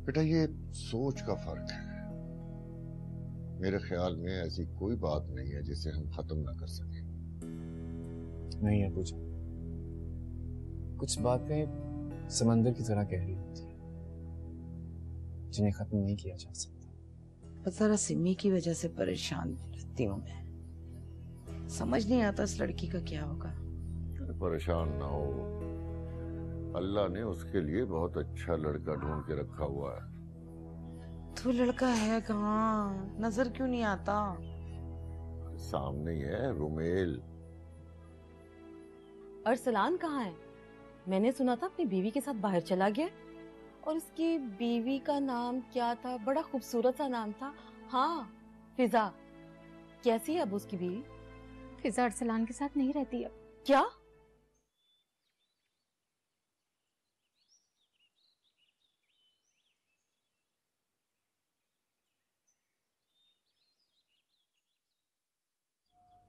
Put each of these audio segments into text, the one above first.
बेटा ये सोच का फर्क है। मेरे ख्याल में ऐसी कोई बात नहीं है जिसे हम खत्म ना कर सके। नहीं है पूजा, कुछ बातें समंदर की तरह गहरी होती है जिन्हें खत्म नहीं किया जा सकता। जरा सिमी की वजह से परेशान रहती हूँ मैं। समझ नहीं आता इस लड़की का क्या होगा। परेशान ना हो, अल्लाह ने उसके लिए बहुत अच्छा लड़का ढूंढ के रखा हुआ है। तो लड़का है कहाँ, नजर क्यों नहीं आता? सामने ही है, रुमेल। अरसलान कहाँ है? मैंने सुना था अपनी बीवी के साथ बाहर चला गया। और उसकी बीवी का नाम क्या था? बड़ा खूबसूरत सा नाम था। हाँ, फिजा। कैसी है अब उसकी बीवी? फिजा अरसलान के साथ नहीं रहती अब। क्या?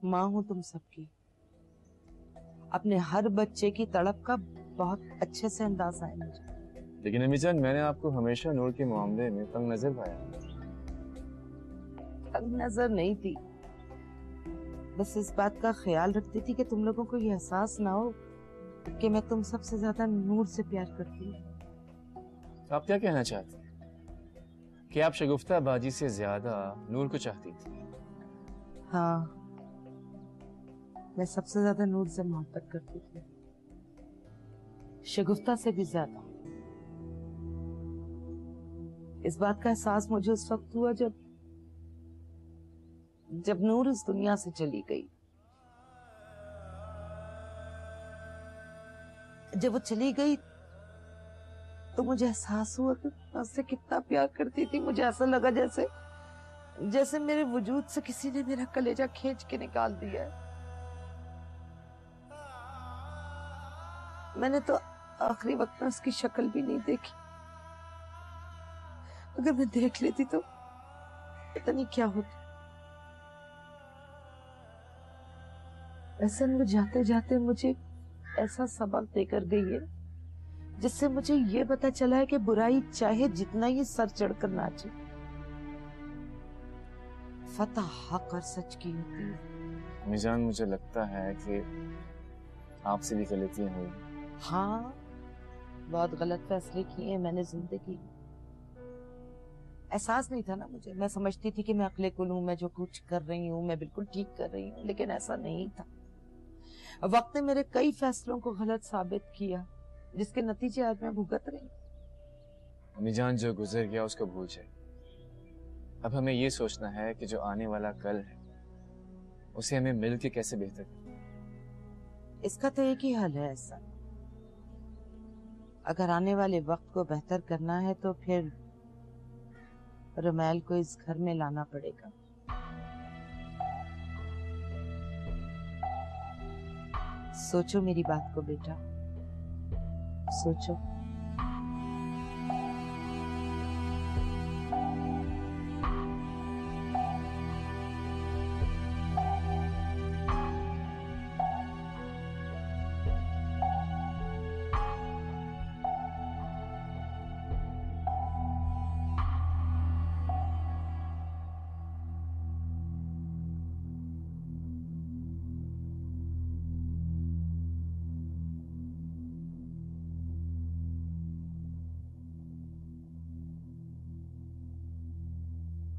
माँ हूँ तुम सबकी, अपने हर बच्चे की तड़प का बहुत अच्छे से अंदाजा है मुझे। लेकिन अम्मी जान, मैंने आपको हमेशा नूर के मामले में तंग नजर पाया। तंग नजर नहीं थी, बस इस बात का ख्याल रखती थी कि तुम लोगों को ये एहसास ना हो कि मैं तुम सबसे ज्यादा नूर से प्यार करती हूँ। आप क्या कहना चाहते हैं कि आप शगुफ्ता बाजी से ज्यादा नूर को चाहती थी? हाँ, मैं सबसे ज्यादा नूर से मोहब्बत करती थी, शगुफ्ता से भी ज्यादा। इस बात का एहसास मुझे उस वक्त हुआ जब नूर इस दुनिया से चली गई। जब वो चली गई तो मुझे एहसास हुआ कि मैं उससे कितना प्यार करती थी। मुझे ऐसा लगा जैसे मेरे वजूद से किसी ने मेरा कलेजा खींच के निकाल दिया है। मैंने तो आखिरी वक्त में उसकी शक्ल भी नहीं देखी। अगर मैं देख लेती तो पता नहीं क्या होता। ऐसा वो जाते जाते मुझे ऐसा सबक देकर गई है जिससे मुझे ये पता चला है कि बुराई चाहे जितना ही सर चढ़कर नाचे, फतह हक और सच की होती है। अम्मी जान, मुझे लगता है कि आपसे भी गलतियां हुई। हाँ, बहुत गलत फैसले किए हैं मैंने जिंदगी। एहसास नहीं था ना मुझे। मैं समझती थी कि मैं अक्ले कुल हूँ, मैं जो कुछ कर रही हूँ मैं बिल्कुल ठीक कर रही हूँ, लेकिन ऐसा नहीं था। वक्त ने मेरे कई फैसलों को गलत साबित किया, जिसके नतीजे आज मैं भुगत रही हूँ। अम्मी जान, जो गुजर गया उसको भूल जाए। अब हमें ये सोचना है कि जो आने वाला कल है उसे हमें मिल के कैसे बेहतर करें। इसका तो एक ही हल है ऐसा। अगर आने वाले वक्त को बेहतर करना है तो फिर रुमैल को इस घर में लाना पड़ेगा। सोचो मेरी बात को बेटा, सोचो।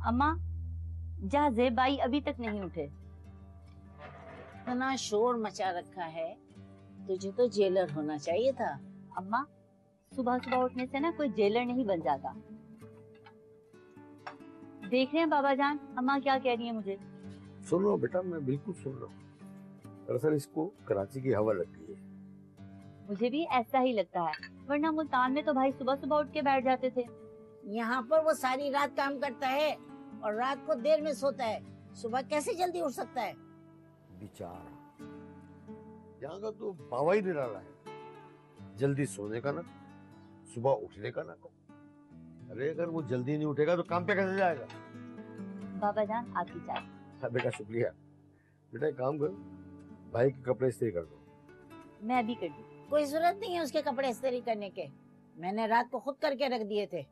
अम्मा, जा ज़ेब आई अभी तक नहीं उठे। इतना शोर मचा रखा है, तुझे तो जेलर होना चाहिए था। अम्मा, सुबह सुबह उठने से ना कोई जेलर नहीं बन जाता। देख रहे हैं बाबा जान अम्मा क्या कह रही है मुझे। सुन रहा हूँ बेटा, मैं बिल्कुल सुन रहा हूँ। दरअसल इसको कराची की हवा लग गई है। मुझे भी ऐसा ही लगता है, वरना मुल्तान में तो भाई सुबह सुबह उठ के बैठ जाते थे। यहाँ पर वो सारी रात काम करता है और रात को देर में सोता है, सुबह कैसे जल्दी उठ सकता है? बेचारा, यहाँ का तो बावा ही निराला है। जल्दी सोने का ना, सुबह उठने का ना। अरे अगर वो जल्दी नहीं उठेगा तो काम पे कैसे जाएगा? बाबा जान आपकी चाय। हाँ बेटा, शुक्रिया। बेटा एक काम करो, भाई के कपड़े इस्त्री कर दो। मैं अभी कर दूं। कोई जरूरत नहीं है उसके कपड़े इस्त्री करने के, मैंने रात को खुद करके रख दिए थे।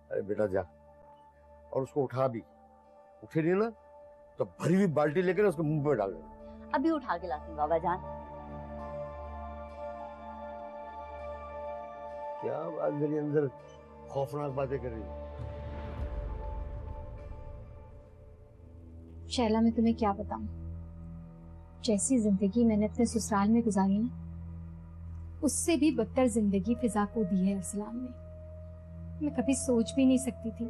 अरे बेटा जा, और उसको उठा भी, उठे नहीं ना तो भरी हुई बाल्टी लेकर उसके मुंह पे डाल देना। अभी उठा के लाती हूँ बाबा जान। क्या बात मेरे अंदर खौफनाक बातें कर रही है? शैला, मैं तुम्हें क्या बताऊं, जैसी जिंदगी मैंने अपने ससुराल में गुजारी ना, उससे भी बदतर जिंदगी फिजा को दी है अरसलान ने। मैं कभी सोच भी नहीं सकती थी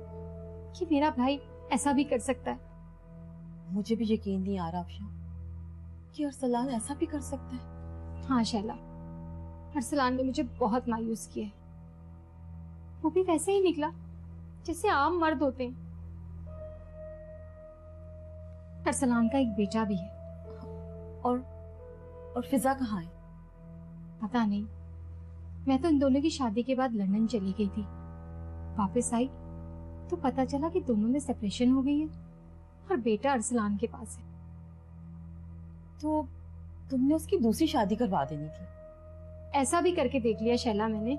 कि मेरा भाई ऐसा भी कर सकता है। मुझे भी यकीन नहीं आ रहा अफशा कि अरसलान ऐसा भी कर सकता है। हाँ शैला, अरसलान ने मुझे बहुत मायूस किया है। वो भी वैसे ही निकला जैसे आम मर्द होते हैं। अरसलान का एक बेटा भी है। और फिजा कहाँ है? पता नहीं, मैं तो इन दोनों की शादी के बाद लंदन चली गई थी। वापस आई तो पता चला कि दोनों में सेपरेशन हो गई है और बेटा अरसलान के पास है। तो तुमने उसकी दूसरी शादी करवा देनी थी। ऐसा भी करके देख लिया शैला मैंने।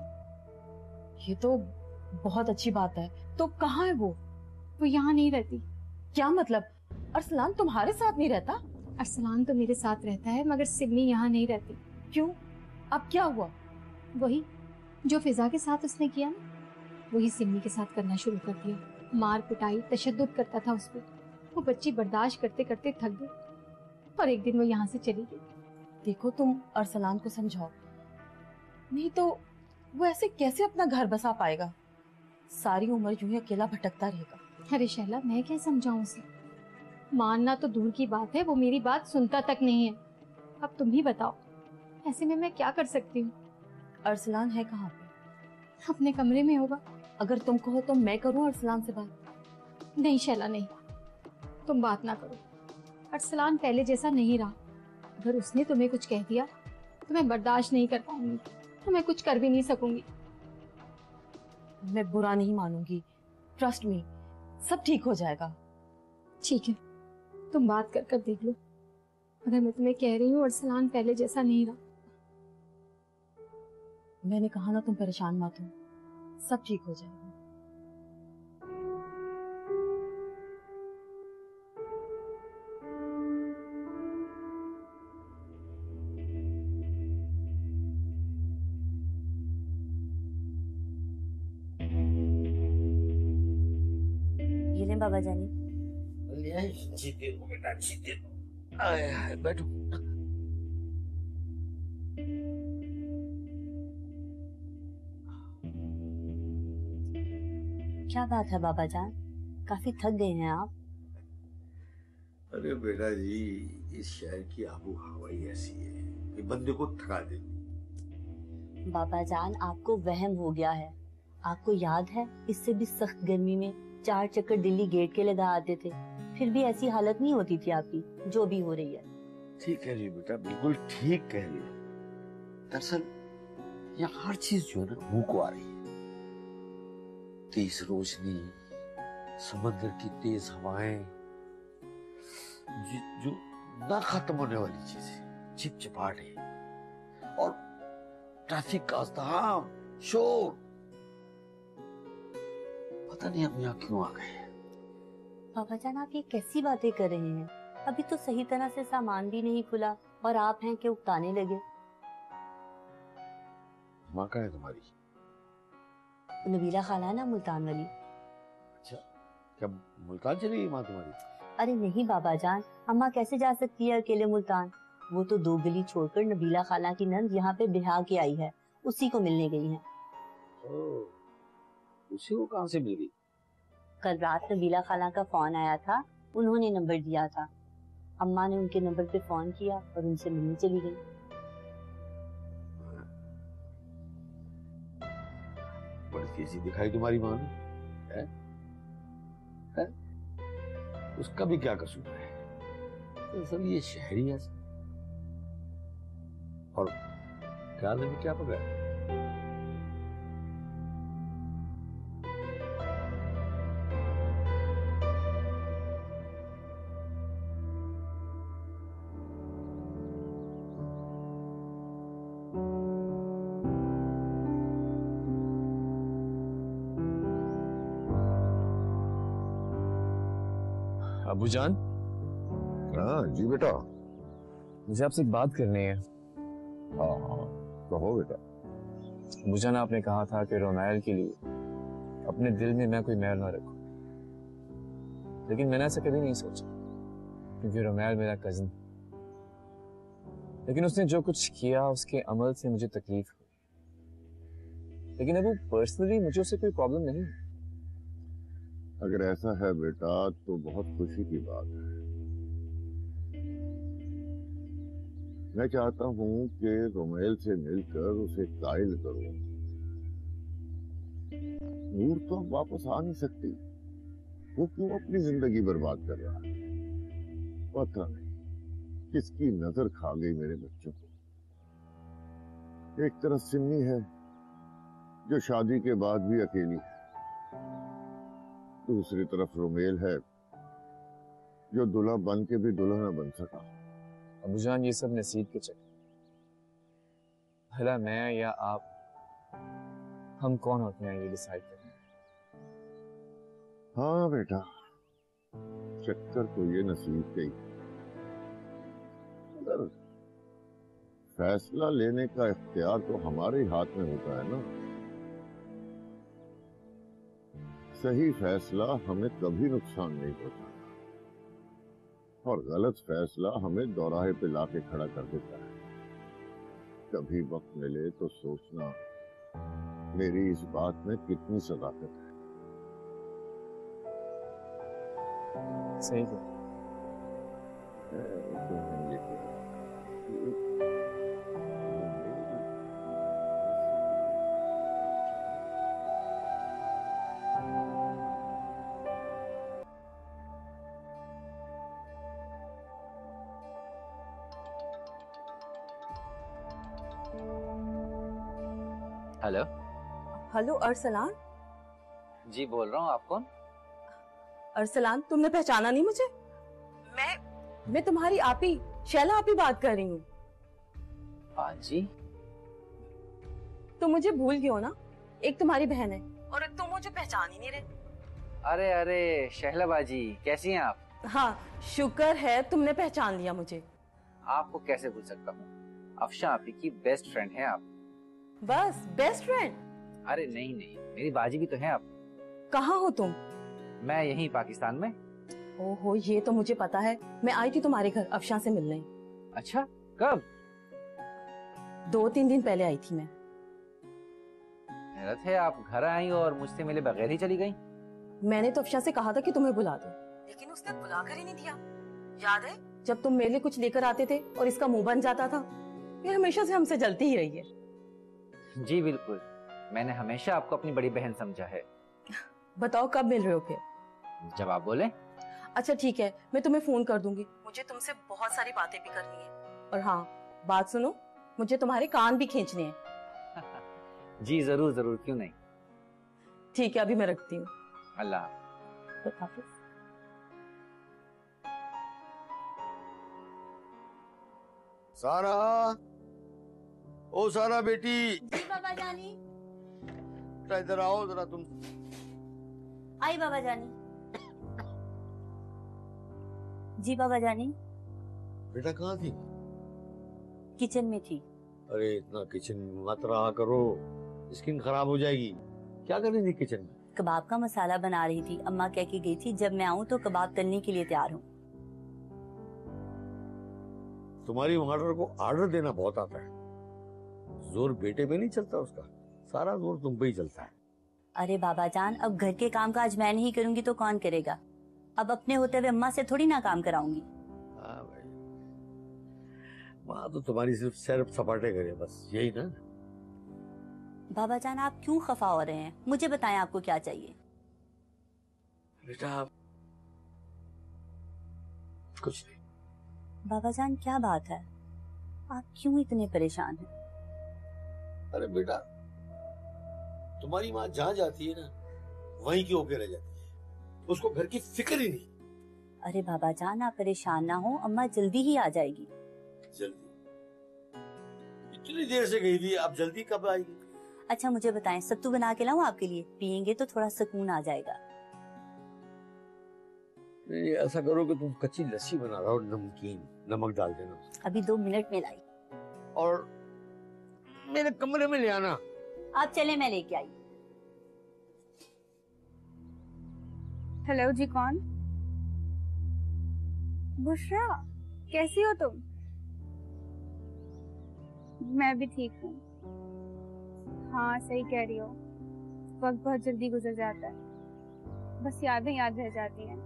ये तो बहुत अच्छी बात है। तो कहाँ है वो? वो यहाँ नहीं रहती। क्या मतलब? अरसलान तुम्हारे साथ नहीं रहता? अरसलान तो मेरे साथ रहता है, मगर सिमी यहाँ नहीं रहती। क्यों? अब क्या हुआ? वही जो फिजा के साथ उसने किया ना, वही सिमी के साथ करना शुरू कर दिया। मार पिटाई तशद्दुद करता था उस पर। वो बच्ची बर्दाश्त करते करते थक गई और एक दिन वो यहाँ से चली गई। देखो, तुम अरसलान को समझाओ, नहीं तो वो ऐसे कैसे अपना घर बसा पाएगा? सारी उम्र यूं ही अकेला भटकता रहेगा। अरे शैला, मैं क्या समझाऊं उसे? मानना तो दूर की बात है, वो मेरी बात सुनता तक नहीं है। अब तुम ही बताओ, ऐसे में मैं क्या कर सकती हूँ? अरसलान है कहाँ पे? अपने कमरे में होगा। अगर तुम कहो तो मैं करूँ अरसलान से बात? नहीं शैला, नहीं, तुम बात ना करो। अरसलान पहले जैसा नहीं रहा। अगर उसने तुम्हें कुछ कह दिया तो मैं बर्दाश्त नहीं कर पाऊंगी, तो मैं कुछ कर भी नहीं सकूंगी। मैं बुरा नहीं मानूंगी, ट्रस्ट मी, सब ठीक हो जाएगा। ठीक है, तुम बात कर कर देख लो। अगर मैं तुम्हें कह रही हूँ अरसलान पहले जैसा नहीं रहा। मैंने कहा ना, तुम परेशान मत हो, सब ठीक हो जाएगा। ये लें बाबा जानी। जीते हो बेटा, जीते हो। आए हाय, बैठो। क्या बात है बाबा जान, काफी थक गए हैं आप? अरे बेटा जी, इस शहर की आबो हवा ही ऐसी है कि बंदे को थका देती। बाबा जान, आपको वहम हो गया है। आपको याद है, इससे भी सख्त गर्मी में 4 चक्कर दिल्ली गेट के लगा आते थे, फिर भी ऐसी हालत नहीं होती थी आपकी, जो भी हो रही है। ठीक है जी बेटा, बिल्कुल ठीक कह रही हो। दरअसल यहाँ हर चीज जो है ना मुंह को आ रही है। तेज रोशनी, समंदर की तेज हवाएं, जो ना खत्म होने वाली चीजें, चिपचिपाहट और ट्रैफिक का अज़्दहाम, शोर। पता नहीं हम यहाँ क्यों आ गए। बाबा जान, आप ये कैसी बातें कर रहे हैं? अभी तो सही तरह से सामान भी नहीं खुला और आप हैं कि उकताने लगे। माँ कहाँ है तुम्हारी? नबीला खाला है ना, मुल्तान वाली। अच्छा, क्या मुल्तान चली गई माँ तुम्हारी? अरे नहीं बाबा जान, अम्मा कैसे जा सकती है अकेले मुल्तान? वो तो 2 गली छोड़कर नबीला खाला की नंद यहाँ पे बिहा के आई है, उसी को मिलने गई है। उसी को कहाँ से मिल गई? कल रात नबीला खाला का फोन आया था, उन्होंने नंबर दिया था। अम्मा ने उनके नंबर पे फोन किया और उनसे मिलने चली गई। बड़ी तेजी दिखाई तुम्हारी माँ ने, है? है? उसका भी क्या कसूर है? दरअसल ये शहरी है। और ख्याल में क्या पकड़ा? अबू जान, हाँ जी बेटा। मुझे आपसे एक बात करनी है। हाँ हाँ कहो बेटा। अबू जान, आपने कहा था कि रोमायल के लिए अपने दिल में मैं कोई मैल ना रखूं, लेकिन मैंने ऐसा कभी नहीं सोचा, क्योंकि रोमायल मेरा कजिन, लेकिन उसने जो कुछ किया उसके अमल से मुझे तकलीफ हुई। लेकिन अबू, पर्सनली मुझे उससे कोई प्रॉब्लम नहीं है। अगर ऐसा है बेटा तो बहुत खुशी की बात है। मैं चाहता हूं कि रोमेल से मिलकर उसे कायल करूं। नूर तो अब वापस आ नहीं सकती, वो क्यों अपनी जिंदगी बर्बाद कर रहा है? पता नहीं किसकी नजर खा गई मेरे बच्चों को। एक तरफ सिन्नी है जो शादी के बाद भी अकेली है, दूसरी तरफ रोमेल है जो दूल्हा बन के भी दूल्हा न बन सका। अबू जान, ये सब नसीब के चक्कर। भला मैं या आप, हम कौन होते हैं ये डिसाइड करने? हाँ बेटा, चक्कर तो ये नसीब के ही। मगर फैसला लेने का इख्तियार तो हमारे ही हाथ में होता है ना। सही फैसला हमें कभी नुकसान नहीं पहुंचाता और गलत फैसला हमें दौराहे पे लाके खड़ा कर देता है। कभी वक्त मिले तो सोचना मेरी इस बात में कितनी सदाकत है। सही है। हेलो। हेलो अरसलान। जी बोल रहा हूँ, आप कौन? अरसलान, तुमने पहचाना नहीं मुझे? मैं तुम्हारी आपी शैला आपी बात कर रही हूँ। बाजी? तुम मुझे भूल गए हो ना? एक तुम्हारी बहन है और एक तुम मुझे पहचान ही नहीं रहे। अरे अरे शहला बाजी, कैसी हैं आप? हाँ, शुक्र है तुमने पहचान लिया मुझे। आपको कैसे भूल सकता हूँ, अफशा आपी की बेस्ट फ्रेंड हैं आप। बस बेस्ट फ्रेंड? अरे नहीं नहीं, मेरी बाजी भी तो हैं आप। कहाँ हो तुम? मैं यहीं पाकिस्तान में। ओहो, ये तो मुझे पता है। मैं आई थी तुम्हारे घर अफशा से मिलने। अच्छा, कब? 2-3 दिन पहले आई थी मैं। हैरत है, आप घर आई और मुझसे मिले बगैर ही चली गई। मैंने तो अफशा से कहा था कि तुम्हें बुला दो, लेकिन उसने बुलाकर ही नहीं दिया। याद है जब तुम मेरे लिए कुछ लेकर आते थे और इसका मुंह बन जाता था? ये हमेशा से हमसे जलती ही रही है। जी बिल्कुल, मैंने हमेशा आपको अपनी बड़ी बहन समझा है। बताओ कब मिल रहे हो फिर? जब आप बोले। अच्छा ठीक है, मैं तुम्हें फोन कर दूंगी। मुझे तुमसे बहुत सारी बातें भी करनी है। और हाँ, बात सुनो, मुझे तुम्हारे कान भी खींचने हैं। जी जरूर जरूर, क्यों नहीं। ठीक है, अभी मैं रखती हूँ। अल्लाह हाफिज। सारा, ओ सारा बेटी। जी बाबा जानी। इधर आओ जरा तुम। आई बाबा जानी। जी बाबा जानी। बेटा कहाँ थी? किचन में थी। अरे इतना किचन में मत रहा करो, स्किन खराब हो जाएगी। क्या कर रही थी किचन में? कबाब का मसाला बना रही थी। अम्मा कह के गई थी जब मैं आऊँ तो कबाब तलने के लिए तैयार हूँ। तुम्हारी मर्डर को ऑर्डर देना बहुत आता है। जोर बेटे पे नहीं चलता उसका, सारा जोर तुम पे ही चलता है। अरे बाबा जान, अब घर के काम काज मैं नहीं करूंगी तो कौन करेगा? अब अपने होते हुए अम्मा से थोड़ी ना काम कराऊंगी। हाँ भाई, माँ तो तुम्हारी सिर्फ सैर सपाटे करे, बस यही ना। बाबा जान, आप क्यों खफा हो रहे हैं? मुझे बताएं आपको क्या चाहिए। बेटा कुछ नहीं। बाबा जान क्या बात है, आप क्यों इतने परेशान हैं? अरे बेटा, तुम्हारी माँ जहाँ जाती है ना वहीं की होके रह जाती है, उसको घर की फिक्र ही नहीं। अरे बाबा जान, आप परेशान ना हो, अम्मा जल्दी ही आ जाएगी। जल्दी? इतनी देर से गई थी, अब जल्दी कब आएगी? अच्छा मुझे बताएं, सत्तू बना के लाऊं आपके लिए? पियेंगे तो थोड़ा सुकून आ जाएगा। नहीं, ऐसा करो कि तुम कच्ची लस्सी बना रहा हो, नमकीन, नमक डाल देना अभी 2 मिनट में लाई। और मेरे कमरे में ले आना। आप चले, मैं लेके आई। हेलो जी, कौन? बुशरा, कैसी हो तुम? मैं भी ठीक हूँ। हाँ, सही कह रही हो, वक्त बहुत जल्दी गुजर जाता है, बस यादें याद रह जाती हैं।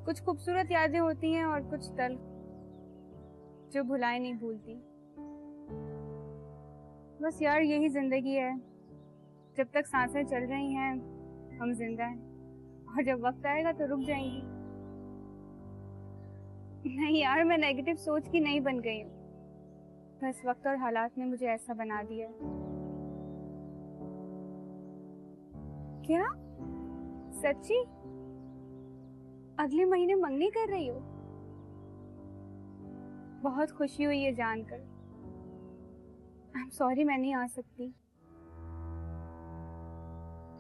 कुछ खूबसूरत यादें होती हैं और कुछ तल जो भुलाए नहीं भूलती। बस यार, यही जिंदगी है, जब तक सांसें चल रही हैं हम जिंदा हैं, और जब वक्त आएगा तो रुक जाएंगी। नहीं यार, मैं नेगेटिव सोच की नहीं बन गई हूँ, बस वक्त और हालात ने मुझे ऐसा बना दिया है। क्या सच्ची? अगले महीने मंगनी कर रही हो? बहुत खुशी हुई ये जानकर। आई एम सॉरी, मैं नहीं आ सकती।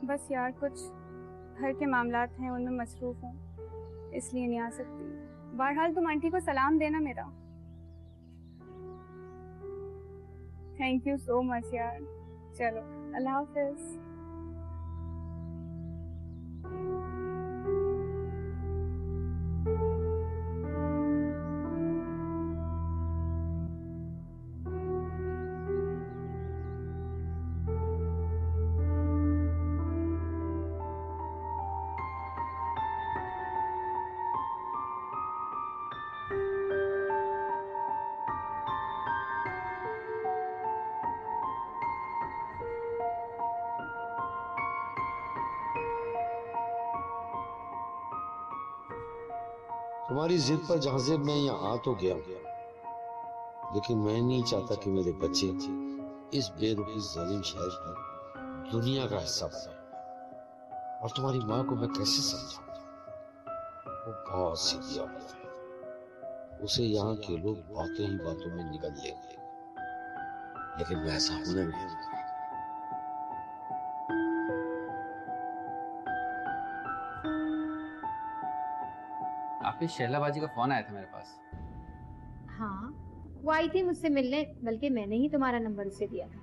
बस यार, कुछ घर के मामलात हैं, उनमें मसरूफ हूँ, इसलिए नहीं आ सकती। बहरहाल तुम आंटी को सलाम देना मेरा। थैंक यू सो मच यार। चलो, अल्लाह हाफिज। तुम्हारी जिद पर जहां से मैं यहाँ आ तो गया, लेकिन मैं नहीं चाहता कि मेरे बच्चे इस बेरुखी जालिम शहर की दुनिया का हिस्सा बने। और तुम्हारी माँ को मैं कैसे समझाऊं? वो बहुत सीधी औरत है, उसे यहाँ के लोग बातों ही बातों में निगल लेंगे, लेकिन मैं ऐसा होने नहीं दूंगा। आपकी शैला बाजी का फोन आया था मेरे पास। हाँ, वो आई थी मुझसे मिलने, बल्कि मैंने ही तुम्हारा नंबर उसे दिया था।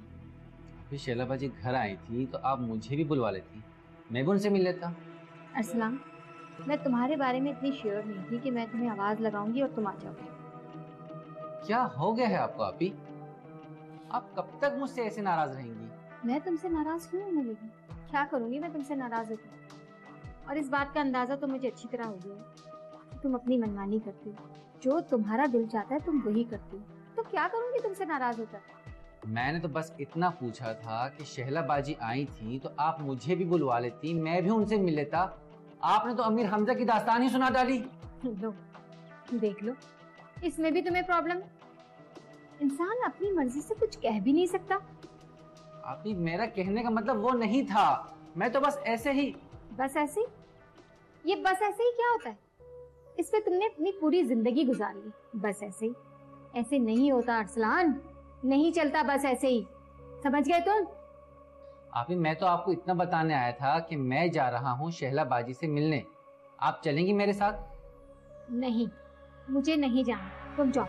अभी शैला बाजी घर आई थी तो आप मुझे भी बुलवा लेती, मैं भी उनसे मिल लेता। अरसलान, मैं तुम्हारे बारे में इतनी श्योर नहीं थी कि मैं तुम्हें आवाज लगाऊंगी और तुम आ जाओगे। क्या हो गया है आपको आपी? आप कब तक मुझसे ऐसे नाराज रहेंगी? मैं तुमसे नाराज क्यों होने लगी? क्या करूंगी मैं तुमसे नाराज होकर? और इस बात का अंदाजा तो मुझे अच्छी तरह हो गया, तुम अपनी मनमानी करती हो, जो तुम्हारा दिल चाहता है तुम वही करती हो, तो क्या करूंगी तुमसे नाराज होकर? मैंने तो बस इतना पूछा था कि शहला बाजी आई थी तो आप मुझे भी बुलवा लेती, मैं भी उनसे मिल लेता। आपने तो अमीर हमजा की दास्तान ही सुना डाली। लो, देख लो, इसमें भी तुम्हें प्रॉब्लम है। इंसान अपनी मर्जी से कुछ कह भी नहीं सकता। आपी, मेरा कहने का मतलब वो नहीं था, मैं तो बस ऐसे ही। बस ऐसे ही? ये बस ऐसे ही क्या होता है? इस पे तुमने अपनी पूरी जिंदगी गुजार ली, बस ऐसे ही। ऐसे नहीं होता अरसलान, नहीं चलता बस ऐसे ही, समझ गए तुम? आपी, मैं तो आपको इतना बताने आया था कि मैं जा रहा हूँ शहला बाजी से मिलने, आप चलेंगी मेरे साथ? नहीं, मुझे नहीं जाना, तुम जाओ।